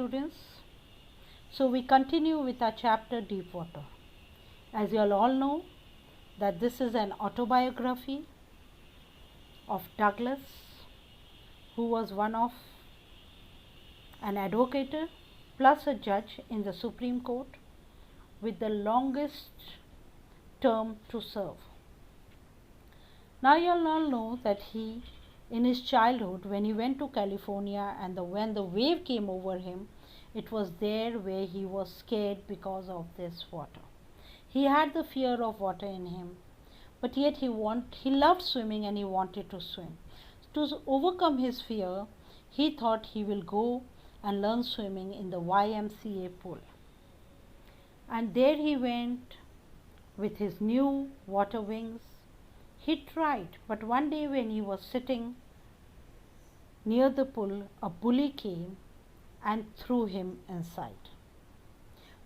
students. So we continue with our chapter Deep Water. As you all know that this is an autobiography of Douglas, who was one of an advocate plus a judge in the Supreme Court with the longest term to serve. Now you all know that he, in his childhood, when he went to California and when the wave came over him, it was there where he was scared because of this water. He had the fear of water in him, but yet he loved swimming and he wanted to swim. To overcome his fear, he thought he will go and learn swimming in the YMCA pool. And there he went with his new water wings. He tried, but one day when he was sitting near the pool, a bully came and threw him inside.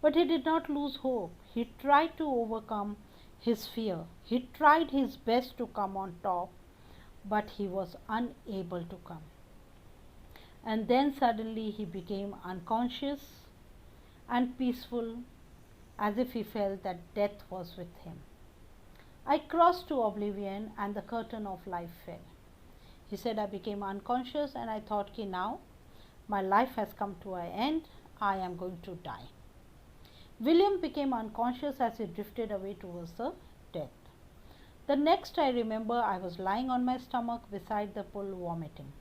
But he did not lose hope. He tried to overcome his fear. He tried his best to come on top, but he was unable to come. And then suddenly he became unconscious and peaceful, as if he felt that death was with him. I crossed to oblivion and the curtain of life fell. He said, I became unconscious and I thought, now my life has come to an end. I am going to die. William became unconscious as he drifted away towards the death. The next I remember, I was lying on my stomach beside the pool vomiting.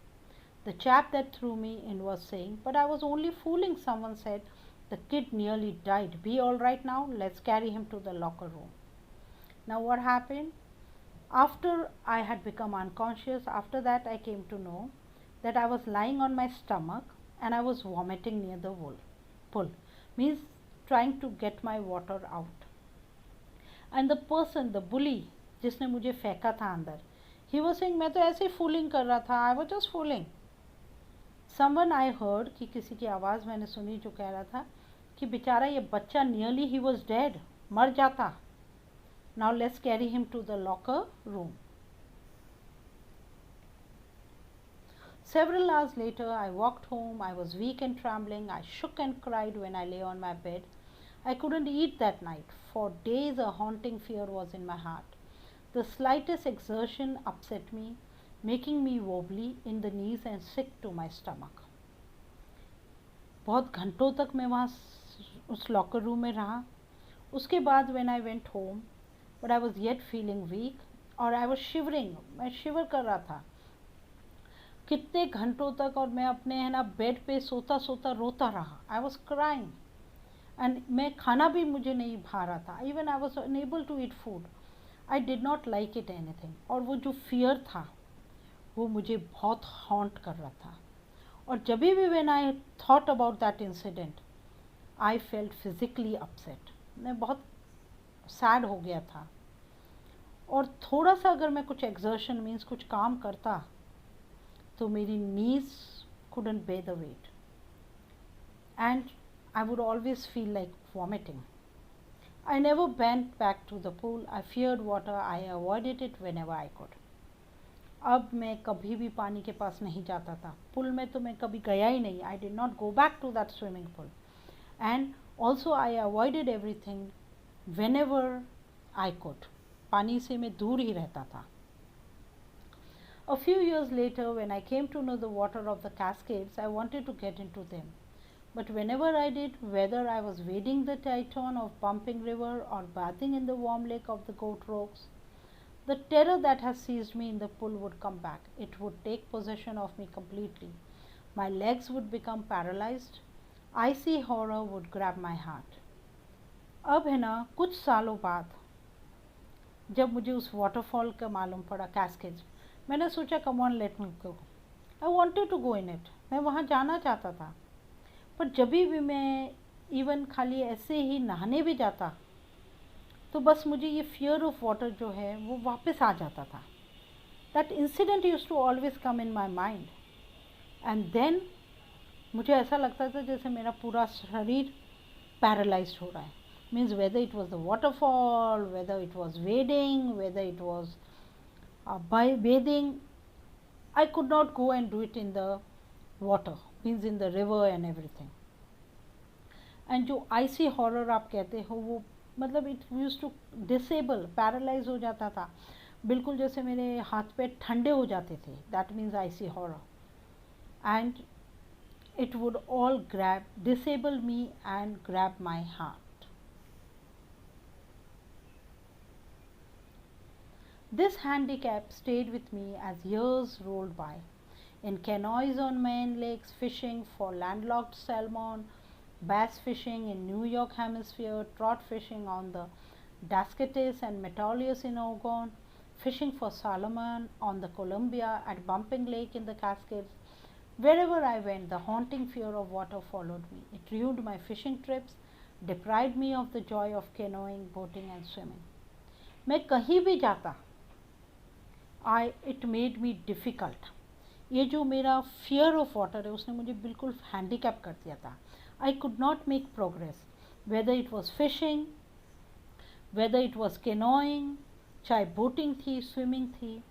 The chap that threw me in was saying, but I was only fooling. Someone said, the kid nearly died. Be all right now. Let's carry him to the locker room. Now what happened? After I had become unconscious, after that I came to know that I was lying on my stomach and I was vomiting near the pool. Means trying to get my water out. And the person, the bully, जिसने मुझे फेंका था अंदर, he was saying, मैं तो ऐसे ही fooling कर रहा था. I was just fooling. Someone I heard कि किसी की आवाज़ मैंने सुनी जो कह रहा था कि बेचारा ये बच्चा nearly he was dead, मर जाता. Now let's carry him to the locker room. Several hours later, I walked home. I was weak and trembling. I shook and cried when I lay on my bed. I couldn't eat that night. For days, a haunting fear was in my heart. The slightest exertion upset me, making me wobbly in the knees and sick to my stomach. बहुत घंटों तक मैं वहाँ उस locker room में रहा. उसके बाद when I went home, but I was yet feeling weak और I was shivering. मैं शिवर कर रहा था कितने घंटों तक, और मैं अपने बेड पे सोता सोता रोता रहा. I was crying and मैं खाना भी मुझे नहीं भा रहा था. Even I was unable to eat food. I did not like it anything. और वो जो fear था वो मुझे बहुत haunt कर रहा था. और जब भी when I thought about that incident, I felt physically upset. मैं बहुत sad हो गया था. और थोड़ा सा अगर मैं कुछ exertion means कुछ काम करता तो मेरी knees couldn't bear the weight and I would always feel like vomiting. I never went back to the pool. I feared water. I avoided it whenever I could. अब मैं कभी भी पानी के पास नहीं जाता था. पुल में तो मैं कभी गया ही नहीं. I did not go back to that swimming pool. And also I avoided everything whenever I could. पानी से मैं दूर ही रहता था. A few years later, when I came to know the water of the Cascades, I wanted to get into them. But whenever I did, whether I was wading the Triton of Pumping River or bathing in the warm lake of the Goat Rocks, the terror that has seized me in the pool would come back. It would take possession of me completely. My legs would become paralyzed. Icy horror would grab my heart. अब है ना, कुछ सालों बाद जब मुझे उस waterfall का मालूम पड़ा, कैस्केड्स, मैंने सोचा come on let me go. I wanted to go in it. मैं वहाँ जाना चाहता था. पर जब भी मैं इवन खाली ऐसे ही नहाने भी जाता तो बस मुझे ये फियर ऑफ वाटर जो है वो वापस आ जाता था. That incident used to always come in my mind and then मुझे ऐसा लगता था जैसे मेरा पूरा शरीर पैरालाइज्ड हो रहा है. Means whether it was the waterfall, whether it was wedding, whether it was by bathing, I could not go and do it in the water, means in the river and everything. And जो icy horror आप कहते हो वो मतलब it use to disable, paralyse हो जाता था, बिल्कुल जैसे मेरे हाथ पैर ठंडे हो जाते थे, that means IC horror. And it would all disable me and grab my heart. This handicap stayed with me as years rolled by. In canoes on main lakes, fishing for landlocked salmon, bass fishing in New York Hemisphere, trout fishing on the Dascates and Metolius in Oregon, fishing for salmon on the Columbia at Bumping Lake in the Cascades. Wherever I went, the haunting fear of water followed me. It ruined my fishing trips, deprived me of the joy of canoeing, boating and swimming. मैं कहीं भी जाता, it made me difficult. ये जो मेरा fear of water है उसने मुझे बिल्कुल हैंडीकैप कर दिया था. I could not make progress, whether it was fishing, whether it was canoeing, चाहे बोटिंग थी, स्विमिंग थी,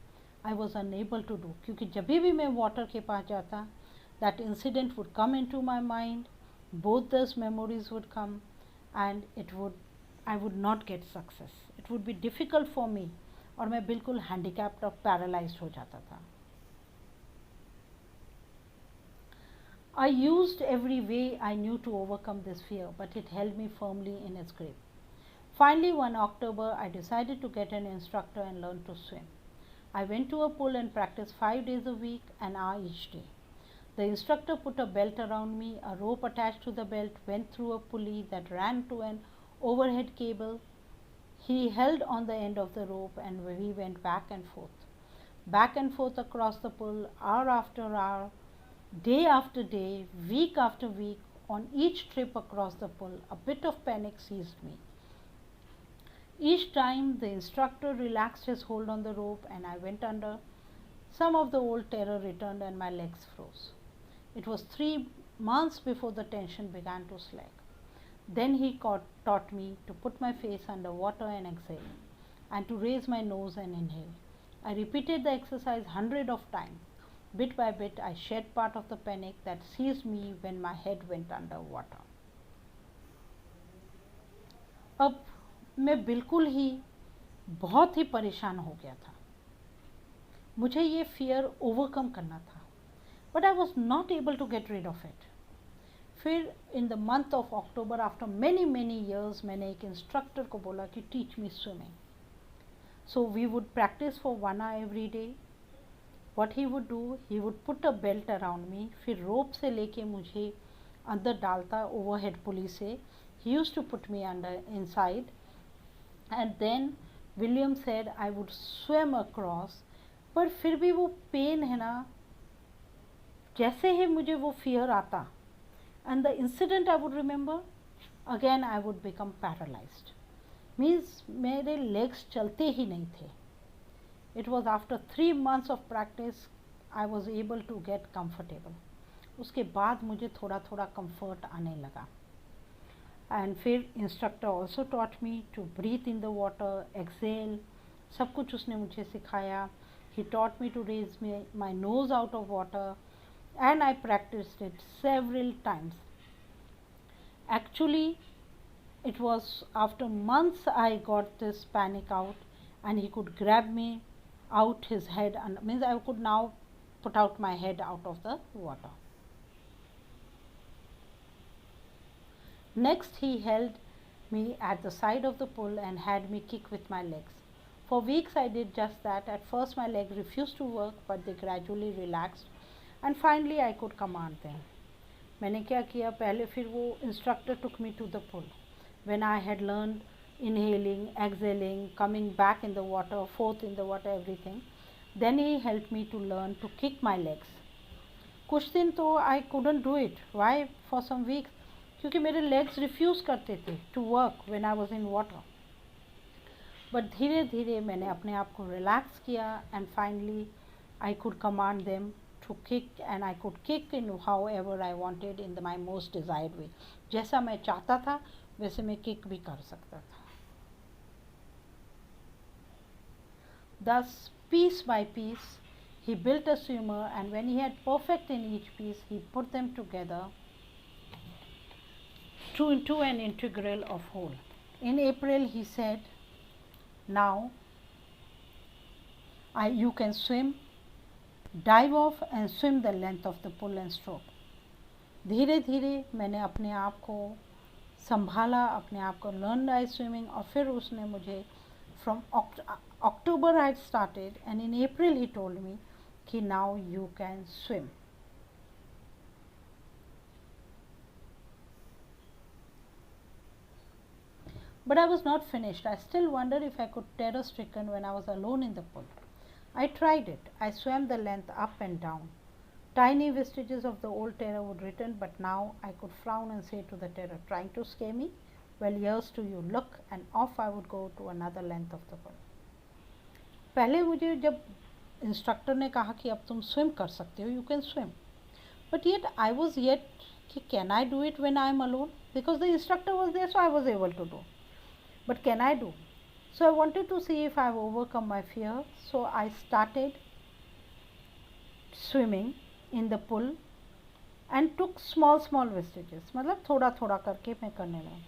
I was unable to do. क्योंकि जब भी मैं वाटर के पास जाता, that incident would come into my mind, both these memories would come and I would not get success. It would be difficult for me और मैं बिल्कुल हैंडीकैप्ड और पैरालाइज्ड हो जाता था. I used every way I knew to overcome this fear, but it held me firmly in its grip. Finally, one October, I decided to get an instructor and learn to swim. I went to a pool and practiced 5 days a week, an hour each day. The instructor put a belt around me, a rope attached to the belt went through a pulley that ran to an overhead cable. He held on the end of the rope and we went back and forth across the pool, hour after hour, day after day, week after week. On each trip across the pool, a bit of panic seized me. Each time the instructor relaxed his hold on the rope and I went under, some of the old terror returned and my legs froze. It was 3 months before the tension began to slack. Then he taught me to put my face under water and exhale, and to raise my nose and inhale. I repeated the exercise hundreds of times. Bit by bit, I shed part of the panic that seized me when my head went under water. अब मैं बिल्कुल ही बहुत ही परेशान हो गया था. मुझे ये फियर ओवरकम करना था, but I was not able to get rid of it. फिर in the month of October, after many many years, मैंने एक इंस्ट्रक्टर को बोला कि teach me swimming. So we would practice for 1 hour every day. What he would do, he would put a belt around me, फिर rope से लेके मुझे अंदर डालता ओवरहेड पुली से. He used to put me under inside and then William said I would swim across. पर फिर भी वो पेन है ना, जैसे ही मुझे वो फियर आता and the incident I would remember, again I would become paralyzed. Means मेरे legs चलते ही नहीं थे. It was after 3 months of practice I was able to get comfortable. उसके बाद मुझे थोड़ा थोड़ा comfort आने लगा. And फिर instructor also taught me to breathe in the water, exhale. सब कुछ उसने मुझे सिखाया. He taught me to raise my nose out of water. And I practiced it several times. Actually, it was after months I got this panic out, and he could grab me out his head, and means I could now put out my head out of the water. Next, he held me at the side of the pool and had me kick with my legs. For weeks I did just that. At first my legs refused to work, but they gradually relaxed. And finally I could command them. मैंने क्या किया, पहले फिर वो instructor took me to the pool. When I had learned inhaling, exhaling, coming back in the water, forth in the water, everything, then he helped me to learn to kick my legs. कुछ दिन तो I couldn't do it. Why? For some weeks. क्योंकि मेरे legs refuse करते थे to work when I was in water. But धीरे धीरे मैंने अपने आप को relax किया and finally I could command them to kick, and I could kick in however I wanted in my most desired way. जैसा मैं चाहता था वैसे मैं kick भी कर सकता था. Thus, piece by piece, he built a swimmer, and when he had perfect in each piece, he put them together to an integral of whole. In April, he said, now you can swim, dive off and swim the length of the pull and stroke. धीरे धीरे मैंने अपने आप को संभाला, अपने आप को लर्न आई स्विमिंग, और फिर उसने मुझे from October I had started, and in April he told me कि now you can swim. But I was not finished. I still wondered if I could terror stricken when I was alone in the pool. I tried it. I swam the length up and down. Tiny vestiges of the old terror would return, but now I could frown and say to the terror, trying to scare me, well, here's to you, look, and off I would go to another length of the pool. पहले मुझे जब instructor ने कहा कि अब तुम swim कर सकते हो, you can swim, but yet I was yet कि can I do it when I am alone, because the instructor was there, so I was able to do, but can I do? So I wanted to see if I have overcome my fear. So I started swimming in the pool and took small vestiges. मतलब थोड़ा थोड़ा करके मैं करने लगा,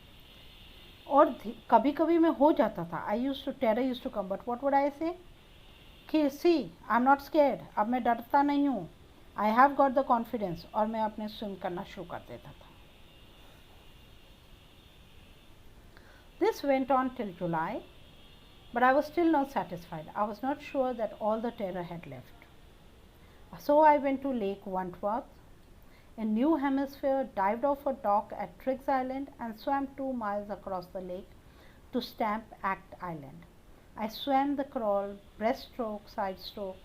और कभी कभी मैं हो जाता था. I used to terror used to come, but what would I say? कि see, I'm not scared. अब मैं डरता नहीं हूँ. I have got the confidence. और मैं अपने swim करना शुरू कर देता था. This went on till July. But I was still not satisfied. I was not sure that all the terror had left. So I went to Lake Wentworth in New Hampshire, dived off a dock at Triggs Island, and swam 2 miles across the lake to Stamp Act Island. I swam the crawl, breaststroke, side stroke,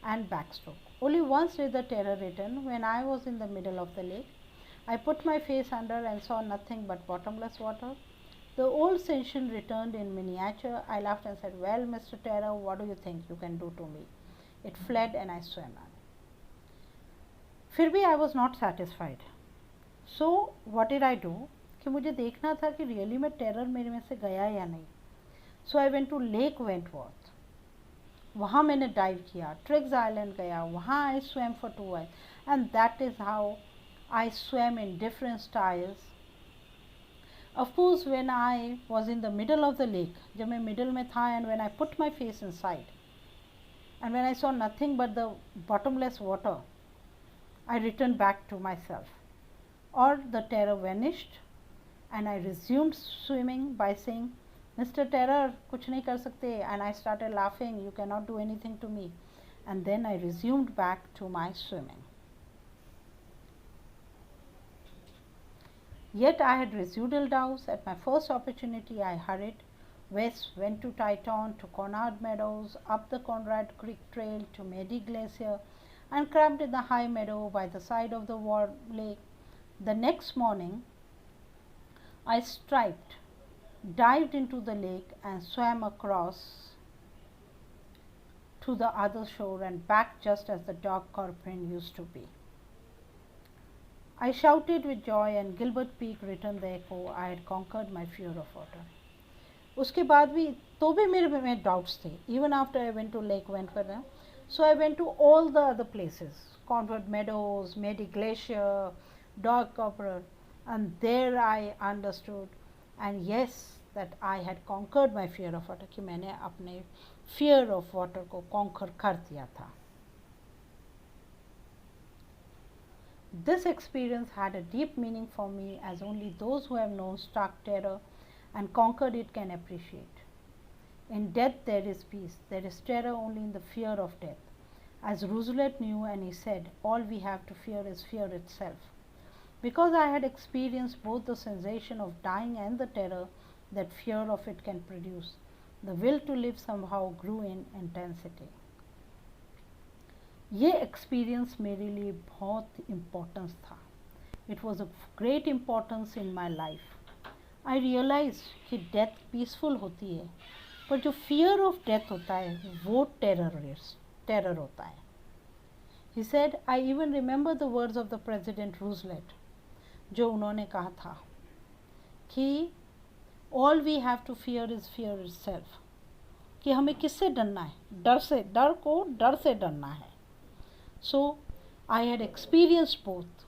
and backstroke. Only once did the terror return, when I was in the middle of the lake. I put my face under and saw nothing but bottomless water. The old sensation returned in miniature. I laughed and said, well, Mr. Terror, what do you think you can do to me? It fled and I swam on. फिर भी I was not satisfied. So what did I do? कि मुझे देखना था कि really में terror मेरे में से गया या नहीं. So I went to Lake Wentworth. वहाँ मैंने डाइव किया, ट्रिग्स आइलैंड गया, वहाँ I swam for 2 hours, and that is how I swam in different styles. Of course, when I was in the middle of the lake, जब मैं middle में था, and when I put my face inside, and when I saw nothing but the bottomless water, I returned back to myself. Or the terror vanished, and I resumed swimming by saying, Mr. Terror, कुछ नहीं कर सकते, and I started laughing, you cannot do anything to me, and then I resumed back to my swimming. Yet I had residual doubts. At my first opportunity, I hurried west, went to Titon, to Conard Meadows, up the Conrad Creek Trail to Medi Glacier, and camped in the high meadow by the side of the war lake. The next morning, I striped, dived into the lake, and swam across to the other shore and back just as the dog Corcoran used to be. I shouted with joy, and Gilbert Peak returned the echo. I had conquered my fear of water. उसके बाद भी तो भी मेरे में doubts थे. Even after I went to Lake Wentworth, so I went to all the other places, Concord Meadows, Medi Glacier, Dog Copper, and there I understood, and yes, that I had conquered my fear of water. कि मैंने अपने fear of water को conquer कर दिया था. This experience had a deep meaning for me, as only those who have known stark terror and conquered it can appreciate. In death there is peace. There is terror only in the fear of death. As Roosevelt knew, and he said, all we have to fear is fear itself. Because I had experienced both the sensation of dying and the terror that fear of it can produce, the will to live somehow grew in intensity. ये experience मेरे लिए बहुत importance था. It was a great importance in my life. I realise कि death peaceful होती है, पर जो फियर ऑफ डेथ होता है वो टेरर होता है. He said, I even remember the words of the president Roosevelt, जो उन्होंने कहा था कि all we have to fear is fear itself. कि हमें किससे डरना है? डर को डर से डरना है. So I had experienced both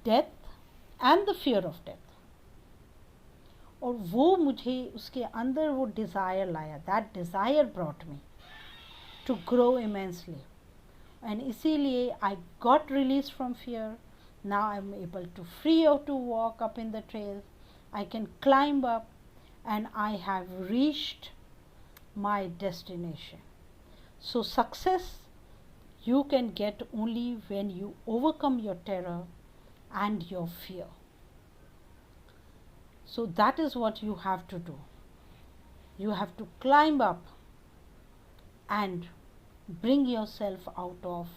death and the fear of death. और वो मुझे उसके अंदर वो डिज़ायर लाया, that desire brought me to grow immensely, and इसीलिए I got release from fear. Now I am able to free to walk up in the trail, I can climb up, and I have reached my destination. So success you can get only when you overcome your terror and your fear. So that is what you have to do. You have to climb up and bring yourself out of